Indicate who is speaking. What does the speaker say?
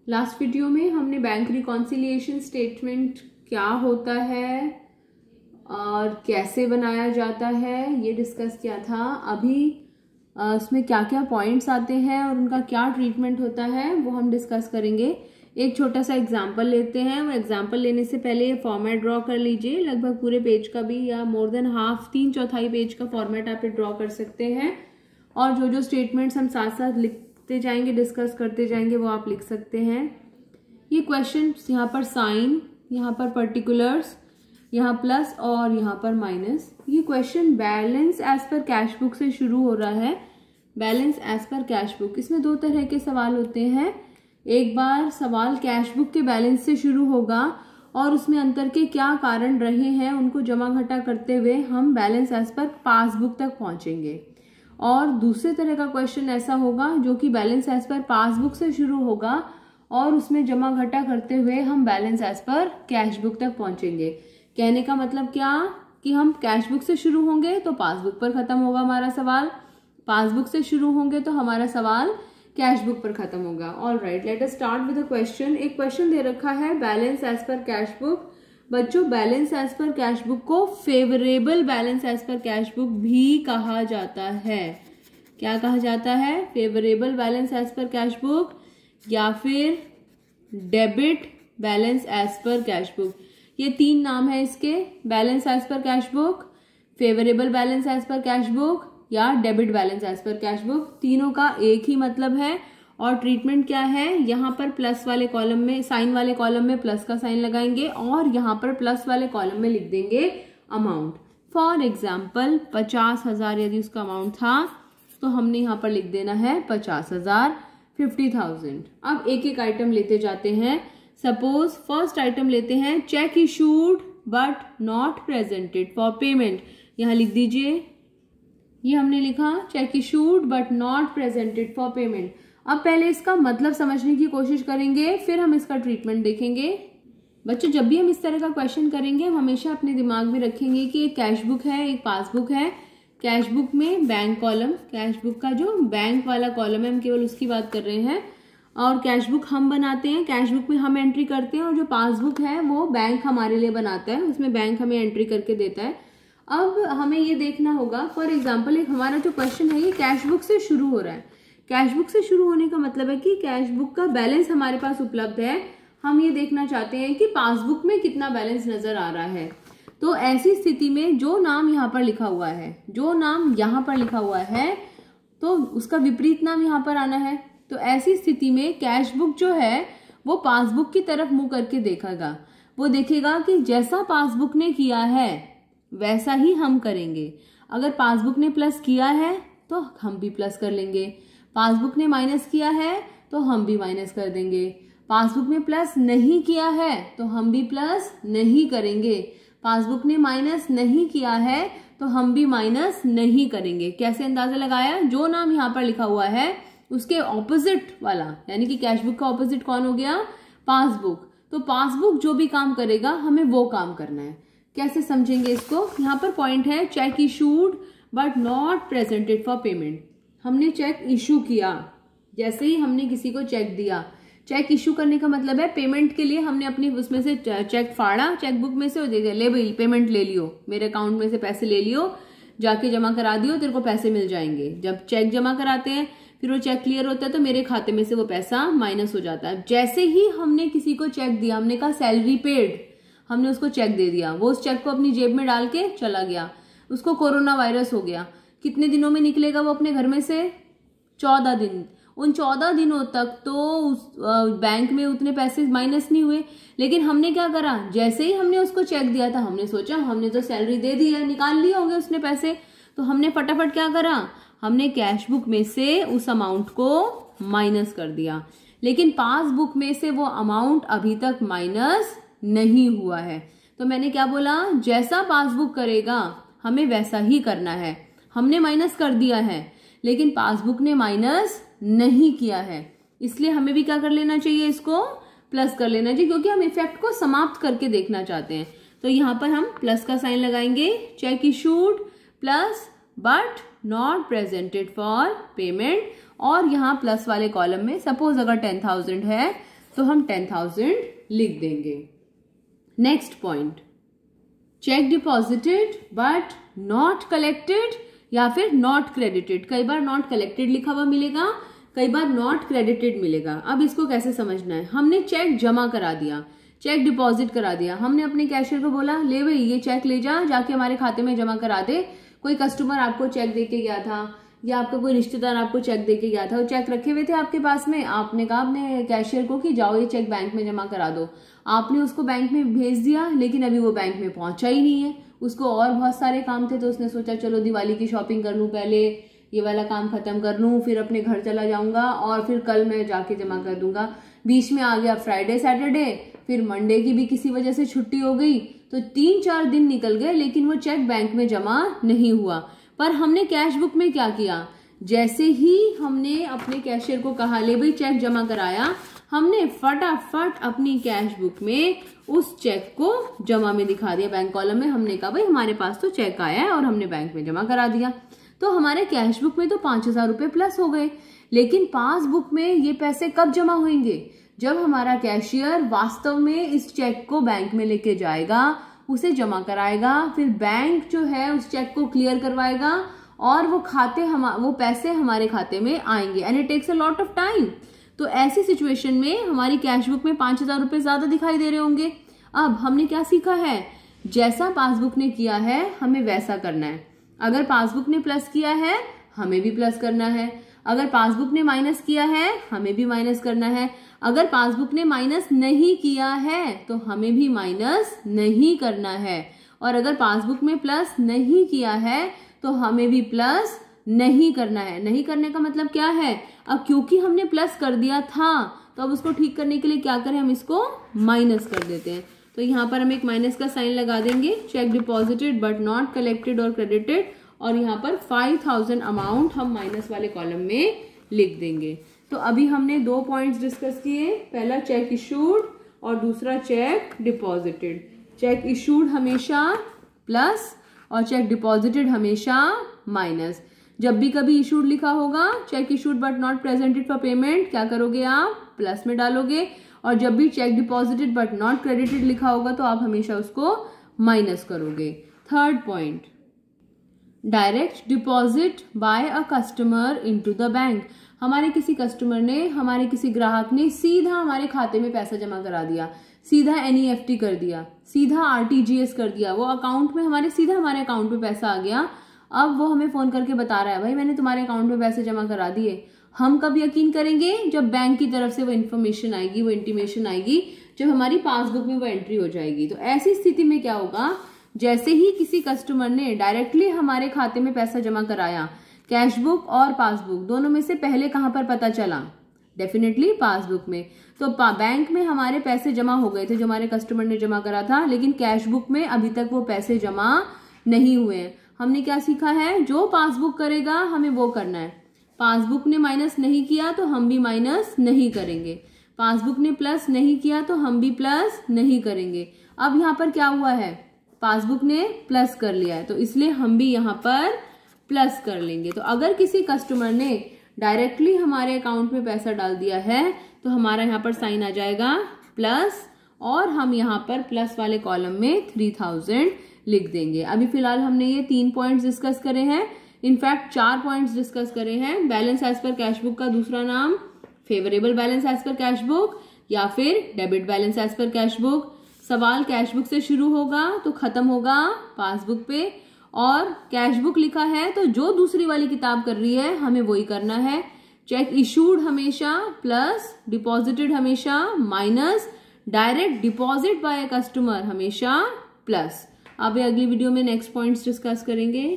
Speaker 1: Last video में हमने bank reconciliation statement क्या होता है और कैसे बनाया जाता है ये डिस्कस किया था। अभी उसमें क्या क्या पॉइंट्स आते हैं और उनका क्या ट्रीटमेंट होता है वो हम डिस्कस करेंगे। एक छोटा सा एग्जाम्पल लेते हैं। वो एग्जाम्पल लेने से पहले ये फॉर्मेट ड्रॉ कर लीजिए, लगभग पूरे पेज का भी या मोर देन हाफ 3/4 पेज का फॉर्मेट आप ड्रॉ कर सकते हैं। और जो जो स्टेटमेंट्स हम साथ साथ लिखते जाएंगे, डिस्कस करते जाएंगे, वो आप लिख सकते हैं। ये क्वेश्चन यहाँ पर साइन, यहाँ पर पर्टिकुलर्स, यहाँ प्लस और यहाँ पर माइनस। ये question balance as per cash book से शुरू हो रहा है। Balance as per cash book, इसमें दो तरह के सवाल होते हैं। एक बार सवाल कैश बुक के बैलेंस से शुरू होगा और उसमें अंतर के क्या कारण रहे हैं उनको जमा घटा करते हुए हम बैलेंस एज पर पासबुक तक पहुंचेंगे। और दूसरे तरह का क्वेश्चन ऐसा होगा जो कि बैलेंस एज पर पासबुक से शुरू होगा और उसमें जमा घटा करते हुए हम balance as per cash book तक पहुंचेंगे। कहने का मतलब क्या कि हम कैश बुक से शुरू होंगे तो पासबुक पर खत्म होगा हमारा सवाल, पासबुक से शुरू होंगे तो हमारा सवाल कैश बुक पर खत्म होगा। All right, let us start with a question. एक क्वेश्चन दे रखा है balance as per cash book. बच्चों, balance as per cash book को favourable balance as per cash book भी कहा जाता है। क्या कहा जाता है? Favourable balance as per cash book या फिर debit balance as per cash book. ये तीन नाम है इसके, balance as per cash book, favourable balance as per cash book या debit balance as per cash book. तीनों का एक ही मतलब है और ट्रीटमेंट क्या है? यहाँ पर प्लस वाले कॉलम में, साइन वाले कॉलम में प्लस का साइन लगाएंगे और यहाँ पर प्लस वाले कॉलम में लिख देंगे अमाउंट। फॉर एग्जाम्पल 50,000 यदि उसका अमाउंट था तो हमने यहाँ पर लिख देना है 50,000, 50,000। अब एक एक आइटम लेते जाते हैं। सपोज फर्स्ट आइटम लेते हैं, check issued but not presented for payment. यहाँ लिख दीजिए, ये हमने लिखा check issued but not presented for payment. अब पहले इसका मतलब समझने की कोशिश करेंगे, फिर हम इसका ट्रीटमेंट देखेंगे। बच्चों, जब भी हम इस तरह का क्वेश्चन करेंगे हम हमेशा अपने दिमाग में रखेंगे कि एक कैश बुक है, एक पासबुक है। कैश बुक में बैंक कॉलम, कैश बुक का जो बैंक वाला कॉलम है हम केवल उसकी बात कर रहे हैं। और कैश बुक हम बनाते हैं, कैश बुक में हम एंट्री करते हैं और जो पासबुक है वो बैंक हमारे लिए बनाता है, उसमें बैंक हमें एंट्री करके देता है। अब हमें ये देखना होगा, फॉर एग्जाम्पल एक हमारा जो क्वेश्चन है ये कैश बुक से शुरू हो रहा है। कैश बुक से शुरू होने का मतलब है कि कैश बुक का बैलेंस हमारे पास उपलब्ध है। हम ये देखना चाहते हैं कि पासबुक में कितना बैलेंस नजर आ रहा है। तो ऐसी स्थिति में जो नाम यहाँ पर लिखा हुआ है, जो नाम यहाँ पर लिखा हुआ है तो उसका विपरीत नाम यहाँ पर आना है। तो ऐसी स्थिति में कैश बुक जो है वो पासबुक की तरफ मुंह करके देखेगा। वो देखेगा कि जैसा पासबुक ने किया है वैसा ही हम करेंगे। अगर पासबुक ने प्लस किया है तो हम भी प्लस कर लेंगे, पासबुक ने माइनस किया है तो हम भी माइनस कर देंगे, पासबुक में प्लस नहीं किया है तो हम भी प्लस नहीं करेंगे, पासबुक ने माइनस नहीं किया है तो हम भी माइनस नहीं करेंगे। कैसे अंदाजा लगाया? जो नाम यहाँ पर लिखा हुआ है उसके ऑपोजिट वाला, यानी कि कैश बुक का ऑपोजिट कौन हो गया? पासबुक। तो पासबुक जो भी काम करेगा हमें वो काम करना है। कैसे समझेंगे इसको? यहाँ पर पॉइंट है check issued but not presented for payment. हमने चेक इशू किया, जैसे ही हमने किसी को चेक दिया। चेक इशू करने का मतलब है पेमेंट के लिए हमने अपनी उसमें से चेक फाड़ा, चेकबुक में से, दे दिया, ले भाई पेमेंट ले लियो, मेरे अकाउंट में से पैसे ले लियो, जाके जमा करा दियो, तेरे को पैसे मिल जाएंगे। जब चेक जमा कराते हैं फिर वो चेक क्लियर होता है तो मेरे खाते में से वो पैसा माइनस हो जाता है। जैसे ही हमने किसी को चेक दिया, हमने कहा सैलरी पेड, हमने उसको चेक दे दिया, वो उस चेक को अपनी जेब में डाल के चला गया। उसको कोरोना वायरस हो गया, कितने दिनों में निकलेगा वो अपने घर में से? 14 दिन। उन 14 दिनों तक तो उस बैंक में उतने पैसे माइनस नहीं हुए। लेकिन हमने क्या करा? जैसे ही हमने उसको चेक दिया था हमने सोचा हमने तो सैलरी दे दी है, निकाल लिए होंगे उसने पैसे, तो हमने फटाफट क्या करा? हमने कैश बुक में से उस अमाउंट को माइनस कर दिया। लेकिन पासबुक में से वो अमाउंट अभी तक माइनस नहीं हुआ है। तो मैंने क्या बोला? जैसा पासबुक करेगा हमें वैसा ही करना है। हमने माइनस कर दिया है लेकिन पासबुक ने माइनस नहीं किया है, इसलिए हमें भी क्या कर लेना चाहिए? इसको प्लस कर लेना चाहिए, क्योंकि हम इफेक्ट को समाप्त करके देखना चाहते हैं। तो यहाँ पर हम प्लस का साइन लगाएंगे, check issued plus but not presented for payment. और यहाँ प्लस वाले कॉलम में सपोज अगर 10,000 है तो हम 10,000 लिख देंगे। Next point, check deposited but not collected या फिर नॉट क्रेडिटेड। कई बार नॉट कलेक्टेड लिखा हुआ मिलेगा, कई बार नॉट क्रेडिटेड मिलेगा। अब इसको कैसे समझना है, हमने चेक जमा करा दिया, चेक डिपॉजिट करा दिया, हमने अपने कैशियर को बोला ले भाई ये चेक ले जा, जाके हमारे खाते में जमा करा दे। कोई कस्टमर आपको चेक देके गया था या आपका कोई रिश्तेदार आपको चेक देके गया था, वो चेक रखे हुए थे आपके पास में, आपने कहा अपने कैशियर को कि जाओ ये चेक बैंक में जमा करा दो। आपने उसको बैंक में भेज दिया, लेकिन अभी वो बैंक में पहुंचा ही नहीं है, उसको और बहुत सारे काम थे, तो उसने सोचा चलो दिवाली की शॉपिंग कर लूं, पहले ये वाला काम खत्म कर लूं, फिर अपने घर चला जाऊंगा और फिर कल मैं जाके जमा कर दूंगा। बीच में आ गया फ्राइडे सैटरडे, फिर मंडे की भी किसी वजह से छुट्टी हो गई, तो 3-4 दिन निकल गए, लेकिन वो चेक बैंक में जमा नहीं हुआ। पर हमने कैश बुक में क्या किया, जैसे ही हमने अपने कैशियर को कहा ले भाई चेक जमा कराया, हमने फटाफट अपनी कैश बुक में उस चेक को जमा में दिखा दिया बैंक कॉलम में। हमने कहा भाई हमारे पास तो चेक आया है और हमने बैंक में जमा करा दिया। तो हमारे कैश बुक में तो 5,000 रुपए प्लस हो गए, लेकिन पासबुक में ये पैसे कब जमा होंगे, जब हमारा कैशियर वास्तव में इस चेक को बैंक में लेके जाएगा, उसे जमा कराएगा, फिर बैंक जो है उस चेक को क्लियर करवाएगा और वो पैसे हमारे खाते में आएंगे, and it takes a lot of time. तो ऐसी सिचुएशन में हमारी कैश बुक में 5,000 रुपए ज्यादा दिखाई दे रहे होंगे। अब हमने क्या सीखा है, जैसा पासबुक ने किया है हमें वैसा करना है। अगर पासबुक ने प्लस किया है हमें भी प्लस करना है, अगर पासबुक ने माइनस किया है हमें भी माइनस करना है, अगर पासबुक ने माइनस नहीं किया है तो हमें भी माइनस नहीं करना है, और अगर पासबुक में प्लस नहीं किया है तो हमें भी प्लस नहीं करना है। नहीं करने का मतलब क्या है, अब क्योंकि हमने प्लस कर दिया था तो अब उसको ठीक करने के लिए क्या करें, हम इसको माइनस कर देते हैं। तो यहाँ पर हम एक माइनस का साइन लगा देंगे, check deposited but not collected और क्रेडिटेड, और यहाँ पर 5,000 अमाउंट हम माइनस वाले कॉलम में लिख देंगे। तो अभी हमने 2 पॉइंट्स डिस्कस किए, पहला चेक इशूड और दूसरा चेक डिपॉजिटेड। चेक इशूड हमेशा प्लस और चेक डिपॉजिटेड हमेशा माइनस। जब भी कभी इशूड लिखा होगा, cheque issued but not presented for payment, क्या करोगे आप, प्लस में डालोगे, और जब भी cheque deposited but not credited लिखा होगा तो आप हमेशा उसको माइनस करोगे। Third point, direct deposit by a customer into the bank. हमारे किसी कस्टमर ने, हमारे किसी ग्राहक ने सीधा हमारे खाते में पैसा जमा करा दिया, सीधा NEFT कर दिया, सीधा RTGS कर दिया, वो अकाउंट में सीधा हमारे अकाउंट में पैसा आ गया। अब वो हमें फोन करके बता रहा है भाई मैंने तुम्हारे अकाउंट में पैसे जमा करा दिए। हम कब यकीन करेंगे, जब बैंक की तरफ से वो इन्फॉर्मेशन आएगी, वो इंटीमेशन आएगी, जब हमारी पासबुक में वो एंट्री हो जाएगी। तो ऐसी स्थिति में क्या होगा, जैसे ही किसी कस्टमर ने डायरेक्टली हमारे खाते में पैसा जमा कराया, कैश बुक और पासबुक दोनों में से पहले कहां पर पता चला, डेफिनेटली पासबुक में। तो बैंक में हमारे पैसे जमा हो गए थे जो हमारे कस्टमर ने जमा करा था, लेकिन कैश बुक में अभी तक वो पैसे जमा नहीं हुए हैं। हमने क्या सीखा है, जो पासबुक करेगा हमें वो करना है। पासबुक ने माइनस नहीं किया तो हम भी माइनस नहीं करेंगे, पासबुक ने प्लस नहीं किया तो हम भी प्लस नहीं करेंगे। अब यहाँ पर क्या हुआ है, पासबुक ने प्लस कर लिया है तो इसलिए हम भी यहाँ पर प्लस कर लेंगे। तो अगर किसी कस्टमर ने डायरेक्टली हमारे अकाउंट में पैसा डाल दिया है तो हमारा यहाँ पर साइन आ जाएगा प्लस, और हम यहाँ पर प्लस वाले कॉलम में 3,000 लिख देंगे। अभी फिलहाल हमने ये 3 पॉइंट्स डिस्कस करे हैं, इनफैक्ट 4 पॉइंट्स डिस्कस करे हैं। Balance as per cash book का दूसरा नाम favourable balance as per cash book या फिर debit balance as per cash book. सवाल कैश बुक से शुरू होगा तो खत्म होगा पासबुक पे, और कैश बुक लिखा है तो जो दूसरी वाली किताब कर रही है हमें वही करना है। चेक इशूड हमेशा प्लस, डिपॉजिटेड हमेशा minus, direct deposit by customer हमेशा प्लस। अब अगली वीडियो में नेक्स्ट पॉइंट्स डिस्कस करेंगे।